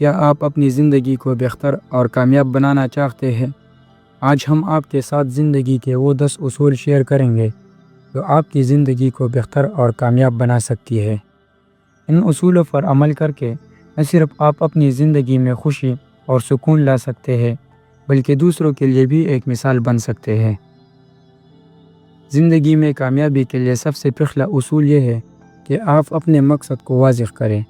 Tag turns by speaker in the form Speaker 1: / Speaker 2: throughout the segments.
Speaker 1: کیا آپ اپنی زندگی کو بہتر اور کامیاب بنانا چاہتے ہیں؟ آج ہم آپ کے ساتھ زندگی کے وہ 10 اصول شیئر کریں گے جو آپ کی زندگی کو بہتر اور کامیاب بنا سکتی ہے۔ ان اصولوں پر عمل کر کے نہ صرف آپ اپنی زندگی میں خوشی اور سکون لا سکتے ہیں بلکہ دوسروں کے لیے بھی ایک مثال بن سکتے ہیں۔ زندگی میں کامیابی کے لیے سب سے پہلا اصول یہ ہے کہ آپ اپنے مقصد کو واضح کریں۔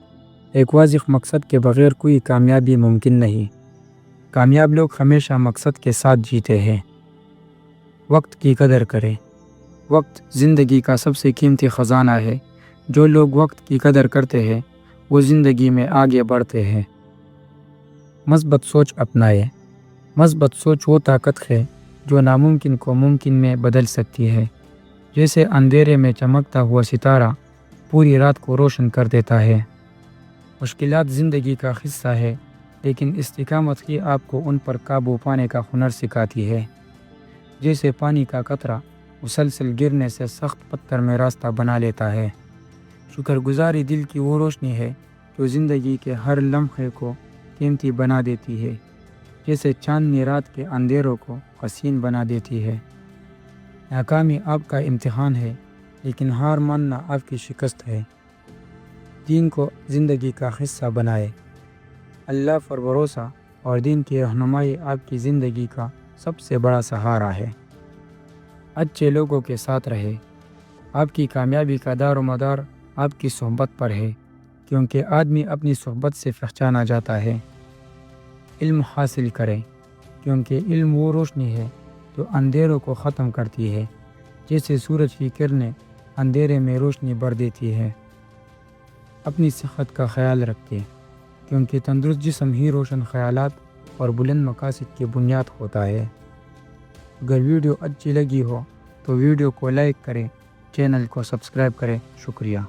Speaker 1: ایک واضح مقصد کے بغیر کوئی کامیابی ممکن نہیں۔ کامیاب لوگ ہمیشہ مقصد کے ساتھ جیتے ہیں۔ وقت کی قدر کریں۔ وقت زندگی کا سب سے قیمتی خزانہ ہے۔ جو لوگ وقت کی قدر کرتے ہیں وہ زندگی میں آگے بڑھتے ہیں۔ مثبت سوچ اپنائیں۔ مثبت سوچ وہ طاقت ہے جو ناممکن کو ممکن میں بدل سکتی ہے۔ جیسے اندھیرے میں چمکتا ہوا ستارہ پوری رات کو روشن کر دیتا ہے۔ مشکلات زندگی کا حصہ ہے لیکن استقامت ہی آپ کو ان پر قابو پانے کا ہنر سکھاتی ہے۔ جیسے پانی کا قطرہ مسلسل گرنے سے سخت پتھر میں راستہ بنا لیتا ہے۔ شکر گزاری دل کی وہ روشنی ہے جو زندگی کے ہر لمحے کو قیمتی بنا دیتی ہے۔ جیسے چاندنی رات کے اندھیروں کو حسین بنا دیتی ہے۔ ناکامی آپ کا امتحان ہے لیکن ہار ماننا آپ کی شکست ہے۔ دین کو زندگی کا حصہ بنائے۔ اللہ پر بھروسہ اور دین کی رہنمائی آپ کی زندگی کا سب سے بڑا سہارا ہے۔ اچھے لوگوں کے ساتھ رہے۔ آپ کی کامیابی کا دار و مدار آپ کی صحبت پر ہے کیونکہ آدمی اپنی صحبت سے پہچانا جاتا ہے۔ علم حاصل کریں کیونکہ علم وہ روشنی ہے جو اندھیروں کو ختم کرتی ہے۔ جیسے سورج کی کرنیں اندھیرے میں روشنی بھر دیتی ہے۔ اپنی صحت کا خیال رکھیں کیونکہ تندرست جسم ہی روشن خیالات اور بلند مقاصد کی بنیاد ہوتا ہے۔ اگر ویڈیو اچھی لگی ہو تو ویڈیو کو لائک کریں، چینل کو سبسکرائب کریں۔ شکریہ۔